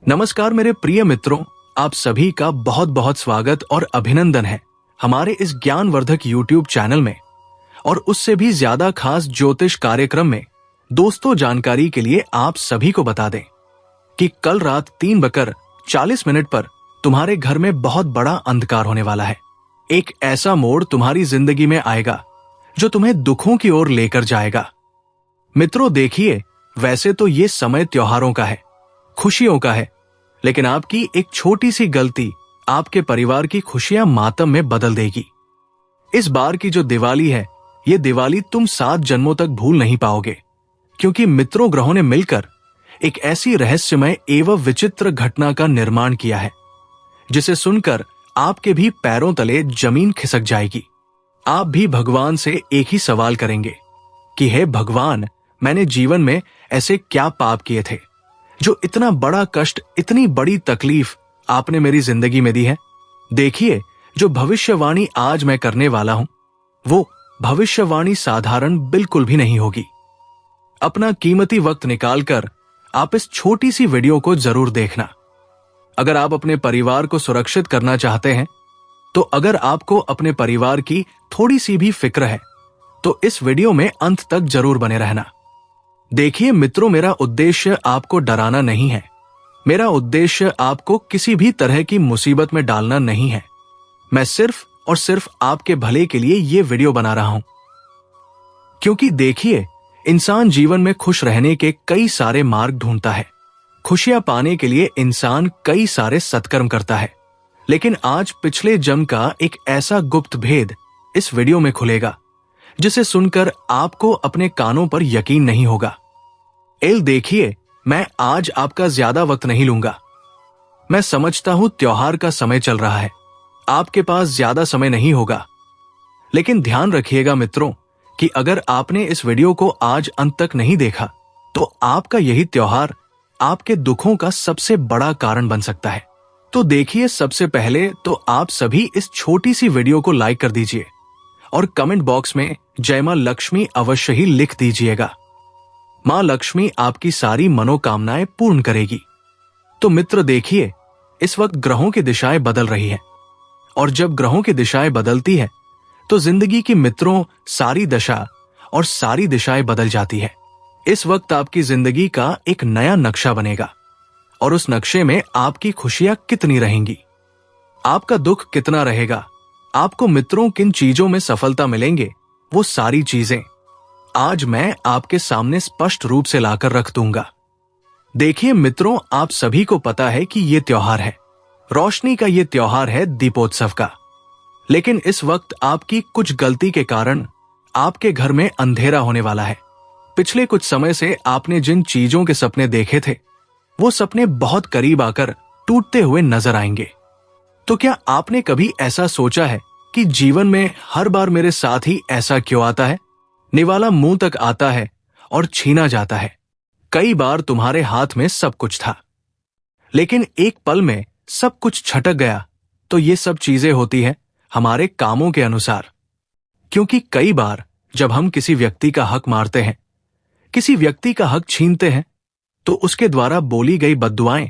नमस्कार मेरे प्रिय मित्रों, आप सभी का बहुत बहुत स्वागत और अभिनंदन है हमारे इस ज्ञानवर्धक YouTube चैनल में और उससे भी ज्यादा खास ज्योतिष कार्यक्रम में। दोस्तों, जानकारी के लिए आप सभी को बता दें कि कल रात 3:40 पर तुम्हारे घर में बहुत बड़ा अंधकार होने वाला है। एक ऐसा मोड़ तुम्हारी जिंदगी में आएगा जो तुम्हें दुखों की ओर लेकर जाएगा। मित्रों देखिए, वैसे तो ये समय त्योहारों का है, खुशियों का है, लेकिन आपकी एक छोटी सी गलती आपके परिवार की खुशियां मातम में बदल देगी। इस बार की जो दिवाली है, ये दिवाली तुम 7 जन्मों तक भूल नहीं पाओगे, क्योंकि मित्रों ग्रहों ने मिलकर एक ऐसी रहस्यमय एवं विचित्र घटना का निर्माण किया है जिसे सुनकर आपके भी पैरों तले जमीन खिसक जाएगी। आप भी भगवान से एक ही सवाल करेंगे कि हे भगवान, मैंने जीवन में ऐसे क्या पाप किए थे जो इतना बड़ा कष्ट, इतनी बड़ी तकलीफ आपने मेरी जिंदगी में दी है। देखिए, जो भविष्यवाणी आज मैं करने वाला हूं, वो भविष्यवाणी साधारण बिल्कुल भी नहीं होगी। अपना कीमती वक्त निकालकर आप इस छोटी सी वीडियो को जरूर देखना। अगर आप अपने परिवार को सुरक्षित करना चाहते हैं, तो अगर आपको अपने परिवार की थोड़ी सी भी फिक्र है, तो इस वीडियो में अंत तक जरूर बने रहना। देखिए मित्रों, मेरा उद्देश्य आपको डराना नहीं है। मेरा उद्देश्य आपको किसी भी तरह की मुसीबत में डालना नहीं है। मैं सिर्फ और सिर्फ आपके भले के लिए ये वीडियो बना रहा हूं। क्योंकि देखिए, इंसान जीवन में खुश रहने के कई सारे मार्ग ढूंढता है। खुशियां पाने के लिए इंसान कई सारे सत्कर्म करता है, लेकिन आज पिछले जन्म का एक ऐसा गुप्त भेद इस वीडियो में खुलेगा जिसे सुनकर आपको अपने कानों पर यकीन नहीं होगा। देखिए, मैं आज आपका ज्यादा वक्त नहीं लूंगा। मैं समझता हूं त्योहार का समय चल रहा है, आपके पास ज्यादा समय नहीं होगा, लेकिन ध्यान रखिएगा मित्रों कि अगर आपने इस वीडियो को आज अंत तक नहीं देखा, तो आपका यही त्योहार आपके दुखों का सबसे बड़ा कारण बन सकता है। तो देखिए, सबसे पहले तो आप सभी इस छोटी सी वीडियो को लाइक कर दीजिए और कमेंट बॉक्स में जय मां लक्ष्मी अवश्य ही लिख दीजिएगा। मां लक्ष्मी आपकी सारी मनोकामनाएं पूर्ण करेगी। तो मित्र देखिए, इस वक्त ग्रहों की दिशाएं बदल रही हैं, और जब ग्रहों की दिशाएं बदलती है तो जिंदगी की मित्रों सारी दशा और सारी दिशाएं बदल जाती है। इस वक्त आपकी जिंदगी का एक नया नक्शा बनेगा, और उस नक्शे में आपकी खुशियां कितनी रहेंगी, आपका दुख कितना रहेगा, आपको मित्रों किन चीजों में सफलता मिलेंगे, वो सारी चीजें आज मैं आपके सामने स्पष्ट रूप से लाकर रख दूंगा। देखिए मित्रों, आप सभी को पता है कि ये त्योहार है, रोशनी का ये त्योहार है, दीपोत्सव का। लेकिन इस वक्त आपकी कुछ गलती के कारण आपके घर में अंधेरा होने वाला है। पिछले कुछ समय से आपने जिन चीजों के सपने देखे थे, वो सपने बहुत करीब आकर टूटते हुए नजर आएंगे। तो क्या आपने कभी ऐसा सोचा है कि जीवन में हर बार मेरे साथ ही ऐसा क्यों आता है? निवाला मुंह तक आता है और छीना जाता है। कई बार तुम्हारे हाथ में सब कुछ था, लेकिन एक पल में सब कुछ छटक गया। तो ये सब चीजें होती हैं हमारे कामों के अनुसार। क्योंकि कई बार जब हम किसी व्यक्ति का हक मारते हैं, किसी व्यक्ति का हक छीनते हैं, तो उसके द्वारा बोली गई बद्दुआएं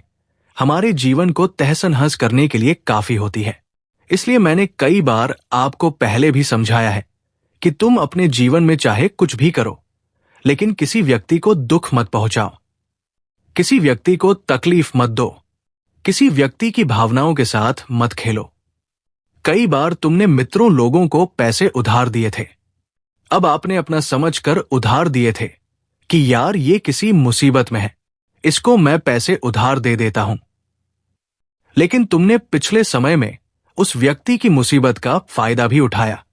हमारे जीवन को तहस नहस करने के लिए काफी होती है। इसलिए मैंने कई बार आपको पहले भी समझाया है कि तुम अपने जीवन में चाहे कुछ भी करो, लेकिन किसी व्यक्ति को दुख मत पहुंचाओ, किसी व्यक्ति को तकलीफ मत दो, किसी व्यक्ति की भावनाओं के साथ मत खेलो। कई बार तुमने मित्रों लोगों को पैसे उधार दिए थे। अब आपने अपना समझकर उधार दिए थे कि यार ये किसी मुसीबत में है, इसको मैं पैसे उधार दे देता हूं। लेकिन तुमने पिछले समय में उस व्यक्ति की मुसीबत का फायदा भी उठाया।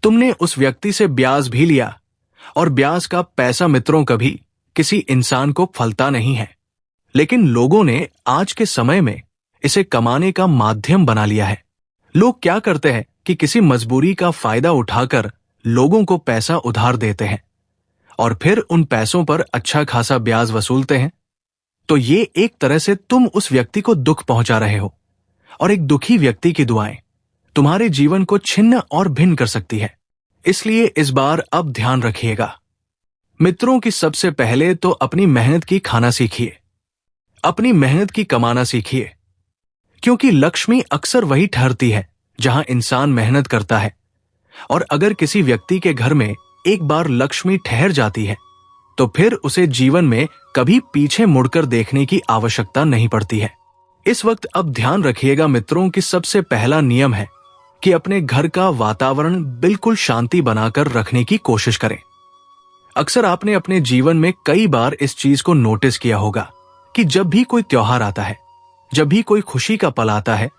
तुमने उस व्यक्ति से ब्याज भी लिया, और ब्याज का पैसा मित्रों कभी किसी इंसान को फलता नहीं है। लेकिन लोगों ने आज के समय में इसे कमाने का माध्यम बना लिया है। लोग क्या करते हैं कि किसी मजबूरी का फायदा उठाकर लोगों को पैसा उधार देते हैं और फिर उन पैसों पर अच्छा खासा ब्याज वसूलते हैं। तो ये एक तरह से तुम उस व्यक्ति को दुख पहुंचा रहे हो, और एक दुखी व्यक्ति की दुआएं तुम्हारे जीवन को छिन्न और भिन्न कर सकती है। इसलिए इस बार अब ध्यान रखिएगा मित्रों कि सबसे पहले तो अपनी मेहनत की खाना सीखिए। अपनी मेहनत की कमाना सीखिए, क्योंकि लक्ष्मी अक्सर वही ठहरती है जहां इंसान मेहनत करता है। और अगर किसी व्यक्ति के घर में एक बार लक्ष्मी ठहर जाती है तो फिर उसे जीवन में कभी पीछे मुड़कर देखने की आवश्यकता नहीं पड़ती है। इस वक्त अब ध्यान रखिएगा मित्रों कि सबसे पहला नियम है कि अपने घर का वातावरण बिल्कुल शांति बनाकर रखने की कोशिश करें। अक्सर आपने अपने जीवन में कई बार इस चीज को नोटिस किया होगा कि जब भी कोई त्योहार आता है, जब भी कोई खुशी का पल आता है,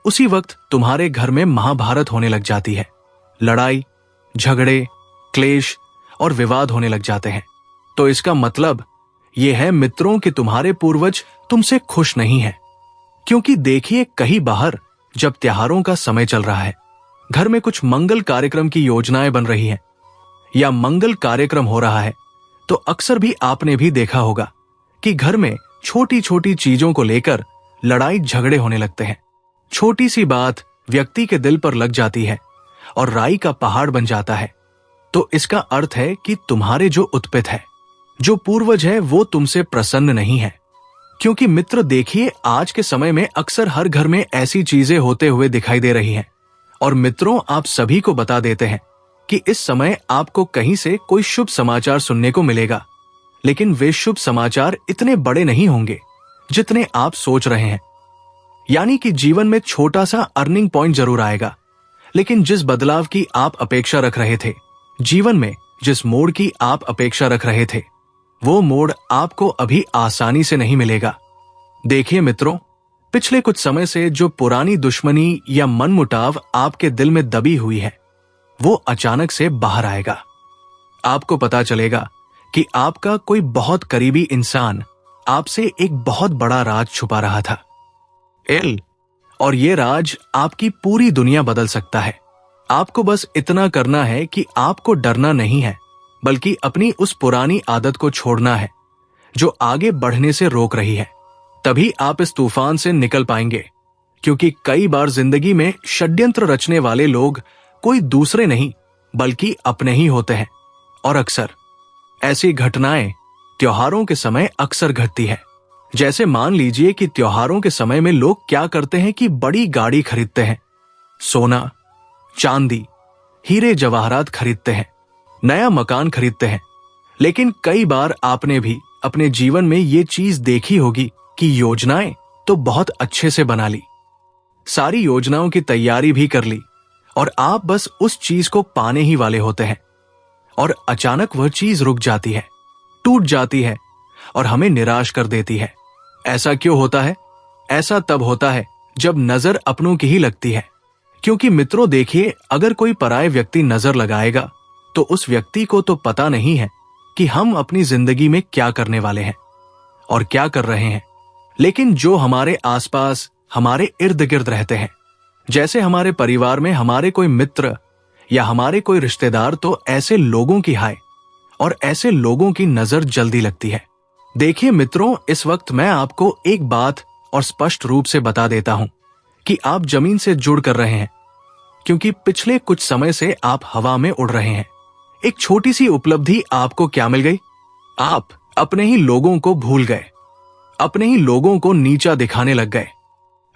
उसी वक्त तुम्हारे घर में महाभारत होने लग जाती है। लड़ाई, झगड़े, क्लेश और विवाद होने लग जाते हैं। तो इसका मतलब यह है मित्रों कि तुम्हारे पूर्वज तुमसे खुश नहीं हैं। क्योंकि देखिए, कहीं बाहर जब त्योहारों का समय चल रहा है, घर में कुछ मंगल कार्यक्रम की योजनाएं बन रही हैं या मंगल कार्यक्रम हो रहा है, तो अक्सर भी आपने भी देखा होगा कि घर में छोटी छोटी चीजों को लेकर लड़ाई झगड़े होने लगते हैं। छोटी सी बात व्यक्ति के दिल पर लग जाती है और राई का पहाड़ बन जाता है। तो इसका अर्थ है कि तुम्हारे जो उत्पित है, जो पूर्वज है, वो तुमसे प्रसन्न नहीं है। क्योंकि मित्र देखिए, आज के समय में अक्सर हर घर में ऐसी चीजें होते हुए दिखाई दे रही हैं। और मित्रों, आप सभी को बता देते हैं कि इस समय आपको कहीं से कोई शुभ समाचार सुनने को मिलेगा, लेकिन वे शुभ समाचार इतने बड़े नहीं होंगे जितने आप सोच रहे हैं। यानी कि जीवन में छोटा सा अर्निंग पॉइंट जरूर आएगा, लेकिन जिस बदलाव की आप अपेक्षा रख रहे थे, जीवन में जिस मोड़ की आप अपेक्षा रख रहे थे, वो मोड़ आपको अभी आसानी से नहीं मिलेगा। देखिए मित्रों, पिछले कुछ समय से जो पुरानी दुश्मनी या मनमुटाव आपके दिल में दबी हुई है, वो अचानक से बाहर आएगा। आपको पता चलेगा कि आपका कोई बहुत करीबी इंसान आपसे एक बहुत बड़ा राज छुपा रहा था। और ये राज आपकी पूरी दुनिया बदल सकता है। आपको बस इतना करना है कि आपको डरना नहीं है, बल्कि अपनी उस पुरानी आदत को छोड़ना है जो आगे बढ़ने से रोक रही है। तभी आप इस तूफान से निकल पाएंगे। क्योंकि कई बार जिंदगी में षड्यंत्र रचने वाले लोग कोई दूसरे नहीं बल्कि अपने ही होते हैं। और अक्सर ऐसी घटनाएं त्योहारों के समय अक्सर घटती है। जैसे मान लीजिए कि त्योहारों के समय में लोग क्या करते हैं कि बड़ी गाड़ी खरीदते हैं, सोना, चांदी, हीरे जवाहरात खरीदते हैं, नया मकान खरीदते हैं। लेकिन कई बार आपने भी अपने जीवन में ये चीज देखी होगी कि योजनाएं तो बहुत अच्छे से बना ली, सारी योजनाओं की तैयारी भी कर ली, और आप बस उस चीज को पाने ही वाले होते हैं, और अचानक वह चीज रुक जाती है, टूट जाती है और हमें निराश कर देती है। ऐसा क्यों होता है? ऐसा तब होता है जब नजर अपनों की ही लगती है। क्योंकि मित्रों देखिए, अगर कोई पराये व्यक्ति नजर लगाएगा तो उस व्यक्ति को तो पता नहीं है कि हम अपनी जिंदगी में क्या करने वाले हैं और क्या कर रहे हैं। लेकिन जो हमारे आसपास, हमारे इर्द गिर्द रहते हैं, जैसे हमारे परिवार में हमारे कोई मित्र या हमारे कोई रिश्तेदार, तो ऐसे लोगों की हाय और ऐसे लोगों की नजर जल्दी लगती है। देखिए मित्रों, इस वक्त मैं आपको एक बात और स्पष्ट रूप से बता देता हूं कि आप जमीन से जुड़ कर रहे हैं, क्योंकि पिछले कुछ समय से आप हवा में उड़ रहे हैं। एक छोटी सी उपलब्धि आपको क्या मिल गई? आप अपने ही लोगों को भूल गए, अपने ही लोगों को नीचा दिखाने लग गए,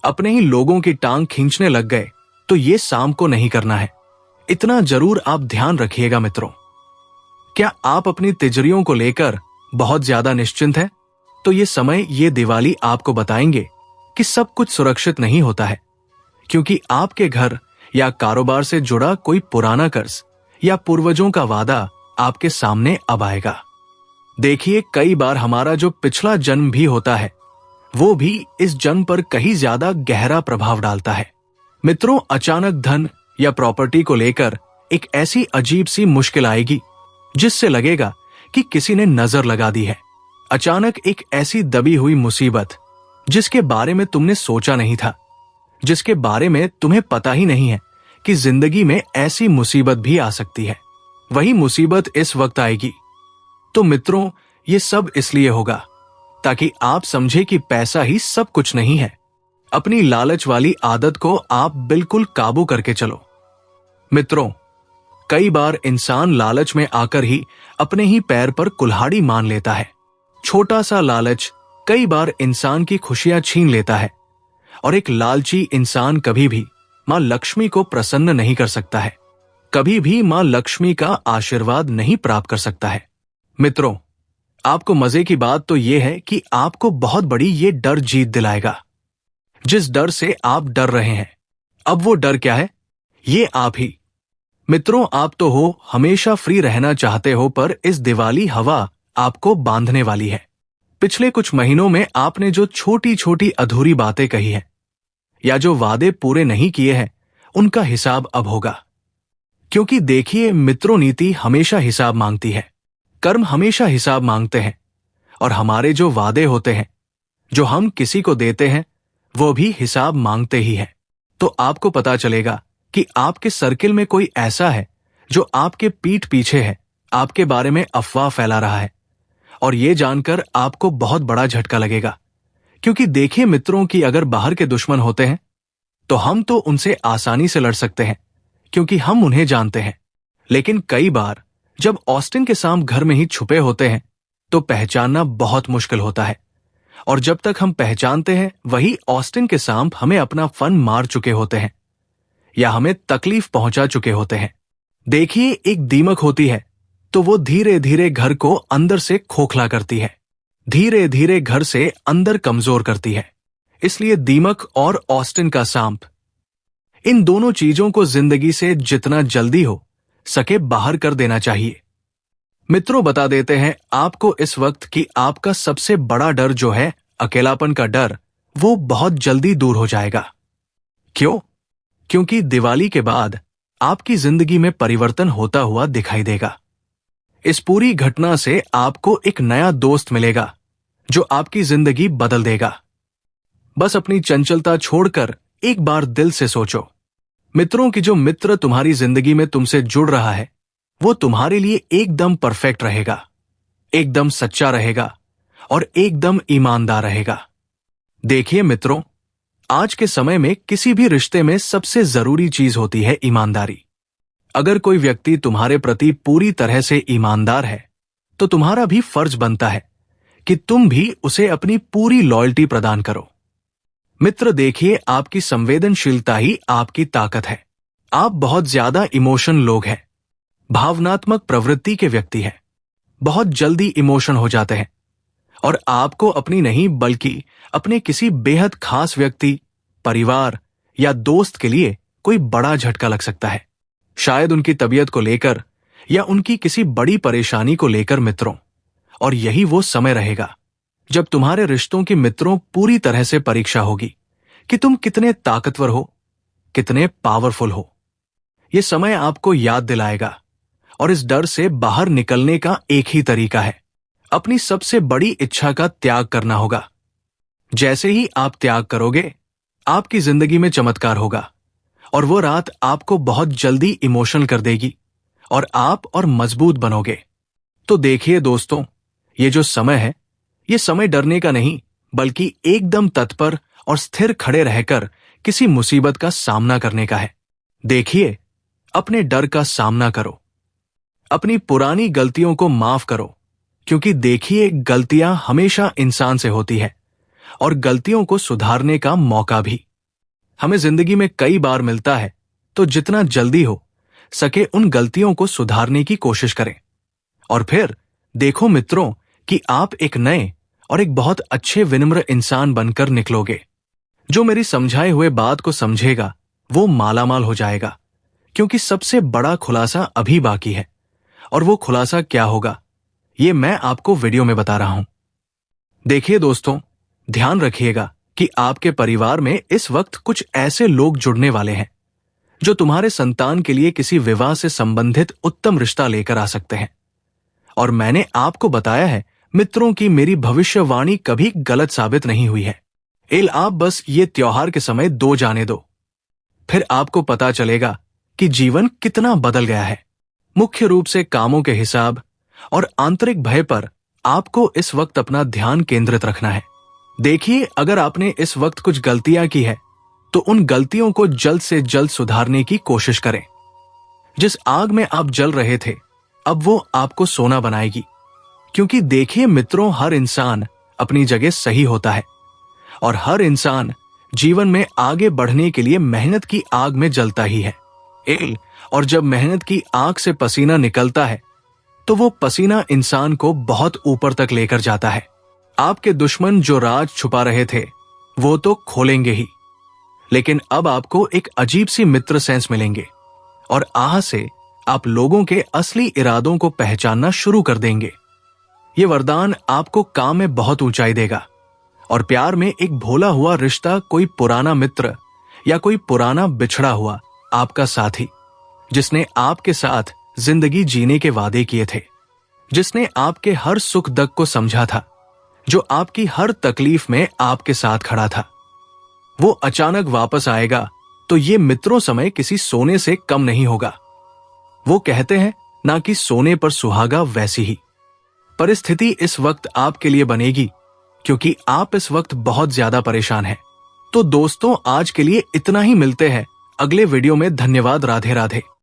अपने ही लोगों की टांग खींचने लग गए। तो ये शाम को नहीं करना है। इतना जरूर आप ध्यान रखिएगा मित्रों। क्या आप अपनी तिजोरियों को लेकर बहुत ज्यादा निश्चिंत हैं? तो ये समय, ये दिवाली आपको बताएंगे कि सब कुछ सुरक्षित नहीं होता है, क्योंकि आपके घर या कारोबार से जुड़ा कोई पुराना कर्ज या पूर्वजों का वादा आपके सामने अब आएगा। देखिए, कई बार हमारा जो पिछला जन्म भी होता है, वो भी इस जन्म पर कहीं ज्यादा गहरा प्रभाव डालता है। मित्रों, अचानक धन या प्रॉपर्टी को लेकर एक ऐसी अजीब सी मुश्किल आएगी जिससे लगेगा कि किसी ने नजर लगा दी है। अचानक एक ऐसी दबी हुई मुसीबत जिसके बारे में तुमने सोचा नहीं था, जिसके बारे में तुम्हें पता ही नहीं है कि जिंदगी में ऐसी मुसीबत भी आ सकती है। वही मुसीबत इस वक्त आएगी। तो मित्रों, ये सब इसलिए होगा ताकि आप समझे कि पैसा ही सब कुछ नहीं है। अपनी लालच वाली आदत को आप बिल्कुल काबू करके चलो। मित्रों, कई बार इंसान लालच में आकर ही अपने ही पैर पर कुल्हाड़ी मान लेता है। छोटा सा लालच कई बार इंसान की खुशियां छीन लेता है, और एक लालची इंसान कभी भी मां लक्ष्मी को प्रसन्न नहीं कर सकता है, कभी भी मां लक्ष्मी का आशीर्वाद नहीं प्राप्त कर सकता है। मित्रों, आपको मजे की बात तो यह है कि आपको बहुत बड़ी ये डर जीत दिलाएगा। जिस डर से आप डर रहे हैं, अब वो डर क्या है? ये आप ही। मित्रों, आप तो हो हमेशा फ्री रहना चाहते हो, पर इस दिवाली हवा आपको बांधने वाली है। पिछले कुछ महीनों में आपने जो छोटी छोटी अधूरी बातें कही हैं या जो वादे पूरे नहीं किए हैं, उनका हिसाब अब होगा। क्योंकि देखिए मित्रों, नीति हमेशा हिसाब मांगती है, कर्म हमेशा हिसाब मांगते हैं, और हमारे जो वादे होते हैं, जो हम किसी को देते हैं, वो भी हिसाब मांगते ही हैं। तो आपको पता चलेगा कि आपके सर्किल में कोई ऐसा है जो आपके पीठ पीछे है, आपके बारे में अफवाह फैला रहा है, और ये जानकर आपको बहुत बड़ा झटका लगेगा। क्योंकि देखिए मित्रों कि अगर बाहर के दुश्मन होते हैं तो हम तो उनसे आसानी से लड़ सकते हैं, क्योंकि हम उन्हें जानते हैं। लेकिन कई बार जब ऑस्टिन के सांप घर में ही छुपे होते हैं तो पहचानना बहुत मुश्किल होता है, और जब तक हम पहचानते हैं वही ऑस्टिन के सांप हमें अपना फन मार चुके होते हैं या हमें तकलीफ पहुंचा चुके होते हैं। देखिए, एक दीमक होती है तो वो धीरे धीरे घर को अंदर से खोखला करती है, धीरे धीरे घर से अंदर कमजोर करती है। इसलिए दीमक और ऑस्टिन का सांप, इन दोनों चीजों को जिंदगी से जितना जल्दी हो सके बाहर कर देना चाहिए। मित्रों, बता देते हैं आपको इस वक्त कि आपका सबसे बड़ा डर जो है, अकेलापन का डर, वो बहुत जल्दी दूर हो जाएगा। क्यों? क्योंकि दिवाली के बाद आपकी जिंदगी में परिवर्तन होता हुआ दिखाई देगा। इस पूरी घटना से आपको एक नया दोस्त मिलेगा जो आपकी जिंदगी बदल देगा। बस अपनी चंचलता छोड़कर एक बार दिल से सोचो मित्रों कि जो मित्र तुम्हारी जिंदगी में तुमसे जुड़ रहा है, वो तुम्हारे लिए एकदम परफेक्ट रहेगा, एकदम सच्चा रहेगा और एकदम ईमानदार रहेगा। देखिए मित्रों, आज के समय में किसी भी रिश्ते में सबसे जरूरी चीज होती है ईमानदारी। अगर कोई व्यक्ति तुम्हारे प्रति पूरी तरह से ईमानदार है तो तुम्हारा भी फर्ज बनता है कि तुम भी उसे अपनी पूरी लॉयल्टी प्रदान करो। मित्र, देखिए, आपकी संवेदनशीलता ही आपकी ताकत है। आप बहुत ज्यादा इमोशन लोग हैं, भावनात्मक प्रवृत्ति के व्यक्ति हैं, बहुत जल्दी इमोशन हो जाते हैं, और आपको अपनी नहीं बल्कि अपने किसी बेहद खास व्यक्ति, परिवार या दोस्त के लिए कोई बड़ा झटका लग सकता है, शायद उनकी तबीयत को लेकर या उनकी किसी बड़ी परेशानी को लेकर मित्रों। और यही वो समय रहेगा जब तुम्हारे रिश्तों की मित्रों पूरी तरह से परीक्षा होगी कि तुम कितने ताकतवर हो, कितने पावरफुल हो। ये समय आपको याद दिलाएगा, और इस डर से बाहर निकलने का एक ही तरीका है, अपनी सबसे बड़ी इच्छा का त्याग करना होगा। जैसे ही आप त्याग करोगे, आपकी जिंदगी में चमत्कार होगा, और वो रात आपको बहुत जल्दी इमोशनल कर देगी और आप और मजबूत बनोगे। तो देखिए दोस्तों, ये जो समय है, ये समय डरने का नहीं, बल्कि एकदम तत्पर और स्थिर खड़े रहकर किसी मुसीबत का सामना करने का है। देखिए, अपने डर का सामना करो, अपनी पुरानी गलतियों को माफ करो, क्योंकि देखिए, गलतियां हमेशा इंसान से होती है, और गलतियों को सुधारने का मौका भी हमें जिंदगी में कई बार मिलता है। तो जितना जल्दी हो सके उन गलतियों को सुधारने की कोशिश करें, और फिर देखो मित्रों कि आप एक नए और एक बहुत अच्छे विनम्र इंसान बनकर निकलोगे। जो मेरी समझाए हुए बात को समझेगा वो मालामाल हो जाएगा, क्योंकि सबसे बड़ा खुलासा अभी बाकी है, और वो खुलासा क्या होगा ये मैं आपको वीडियो में बता रहा हूं। देखिए दोस्तों, ध्यान रखिएगा कि आपके परिवार में इस वक्त कुछ ऐसे लोग जुड़ने वाले हैं जो तुम्हारे संतान के लिए किसी विवाह से संबंधित उत्तम रिश्ता लेकर आ सकते हैं। और मैंने आपको बताया है मित्रों की मेरी भविष्यवाणी कभी गलत साबित नहीं हुई है। आप बस ये त्योहार के समय दो जाने दो, फिर आपको पता चलेगा कि जीवन कितना बदल गया है। मुख्य रूप से कामों के हिसाब और आंतरिक भय पर आपको इस वक्त अपना ध्यान केंद्रित रखना है। देखिए, अगर आपने इस वक्त कुछ गलतियां की है तो उन गलतियों को जल्द से जल्द सुधारने की कोशिश करें। जिस आग में आप जल रहे थे, अब वो आपको सोना बनाएगी। क्योंकि देखिए मित्रों, हर इंसान अपनी जगह सही होता है और हर इंसान जीवन में आगे बढ़ने के लिए मेहनत की आग में जलता ही है। और जब मेहनत की आग से पसीना निकलता है तो वो पसीना इंसान को बहुत ऊपर तक लेकर जाता है। आपके दुश्मन जो राज छुपा रहे थे वो तो खोलेंगे ही, लेकिन अब आपको एक अजीब सी मित्र सेंस मिलेंगे और आह से आप लोगों के असली इरादों को पहचानना शुरू कर देंगे। ये वरदान आपको काम में बहुत ऊंचाई देगा और प्यार में एक भोला हुआ रिश्ता, कोई पुराना मित्र या कोई पुराना बिछड़ा हुआ आपका साथी जिसने आपके साथ जिंदगी जीने के वादे किए थे, जिसने आपके हर सुख दुख को समझा था, जो आपकी हर तकलीफ में आपके साथ खड़ा था, वो अचानक वापस आएगा तो ये मित्रों समय किसी सोने से कम नहीं होगा। वो कहते हैं ना कि सोने पर सुहागा वैसी ही परिस्थिति इस वक्त आपके लिए बनेगी क्योंकि आप इस वक्त बहुत ज्यादा परेशान हैं। तो दोस्तों, आज के लिए इतना ही। मिलते हैं अगले वीडियो में। धन्यवाद। राधे राधे।